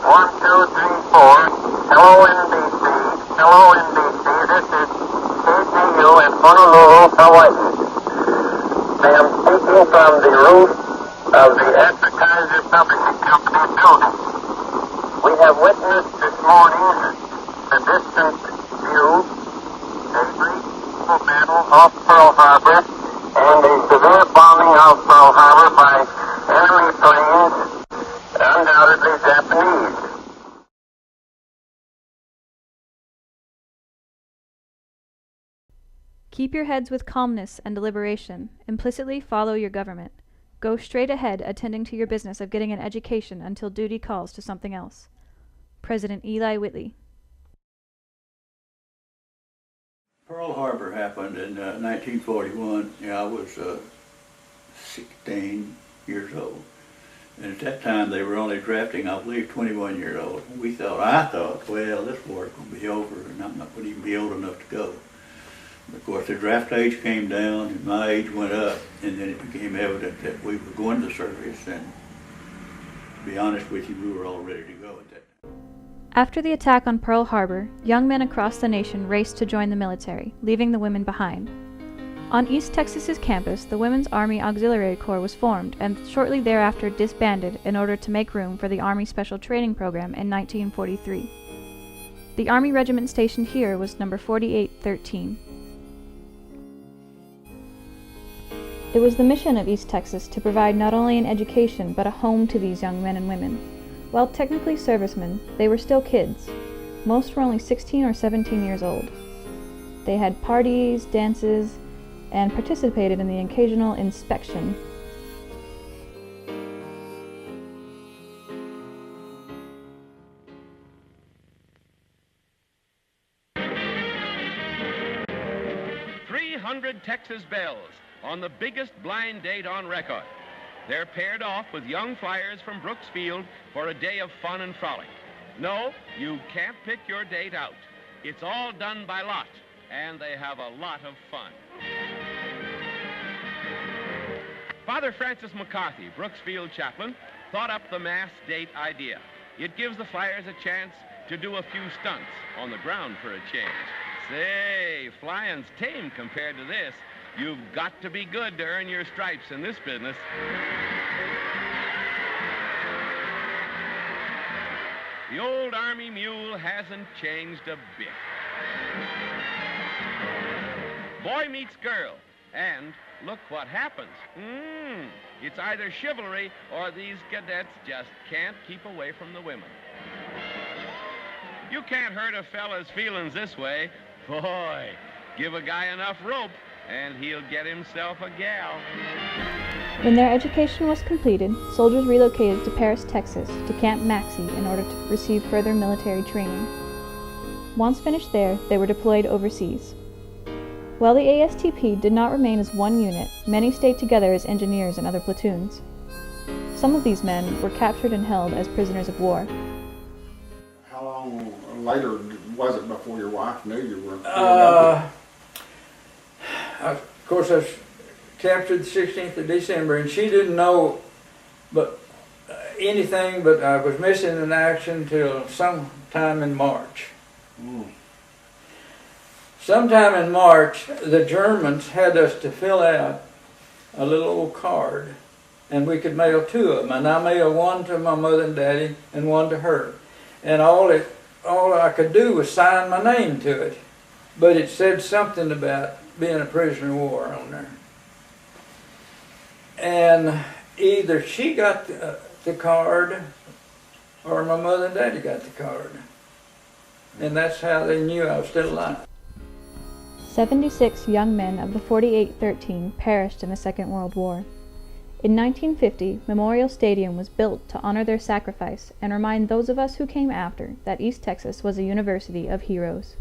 1, 2, 3, 4. Hello, NBC. Hello, NBC. This is KTU in Honolulu, Hawaii. I am speaking from the roof of the Advertiser Publishing Company building. We have witnessed this morning the distant view, a brief battle off Pearl Harbor, and a severe bombing of Pearl Harbor by enemy planes, undoubtedly Japanese. Keep your heads with calmness and deliberation. Implicitly follow your government. Go straight ahead attending to your business of getting an education until duty calls to something else. President Eli Whitley. Pearl Harbor happened in 1941. I was 16 years old. And at that time they were only drafting, I believe, 21-year-olds. I thought, well, this war's going to be over and I'm not going to even be old enough to go. Of course, the draft age came down and my age went up, and then it became evident that we were going to the service, and to be honest with you, we were all ready to go at that time. After the attack on Pearl Harbor, young men across the nation raced to join the military, leaving the women behind. On East Texas's campus, the Women's Army Auxiliary Corps was formed and shortly thereafter disbanded in order to make room for the Army Special Training Program in 1943. The Army regiment stationed here was number 4813. It was the mission of East Texas to provide not only an education but a home to these young men and women. While technically servicemen, they were still kids. Most were only 16 or 17 years old. They had parties, dances, and participated in the occasional inspection. Texas bells on the biggest blind date on record. They're paired off with young flyers from Brooksfield for a day of fun and frolic. No, you can't pick your date out. It's all done by lot, and they have a lot of fun. Father Francis McCarthy, Brooksfield chaplain, thought up the mass date idea. It gives the flyers a chance to do a few stunts on the ground for a change. Say, flying's tame compared to this. You've got to be good to earn your stripes in this business. The old Army mule hasn't changed a bit. Boy meets girl, and look what happens. It's either chivalry or these cadets just can't keep away from the women. You can't hurt a fella's feelings this way. Boy, give a guy enough rope and he'll get himself a gal. When their education was completed, soldiers relocated to Paris, Texas, to Camp Maxey in order to receive further military training. Once finished there, they were deployed overseas. While the ASTP did not remain as one unit, many stayed together as engineers in other platoons. Some of these men were captured and held as prisoners of war. How long later was it before your wife knew you were? Of course, I was captured the 16th of December, and she didn't know anything, but I was missing in action till sometime in March. Sometime in March, the Germans had us to fill out a little old card, and we could mail two of them. And I mailed one to my mother and daddy, and one to her. And all I could do was sign my name to it, but it said something about being a prisoner of war on there. And either she got the card, or my mother and daddy got the card. And that's how they knew I was still alive. 76 young men of the 4813 perished in the Second World War. In 1950, Memorial Stadium was built to honor their sacrifice and remind those of us who came after that East Texas was a university of heroes.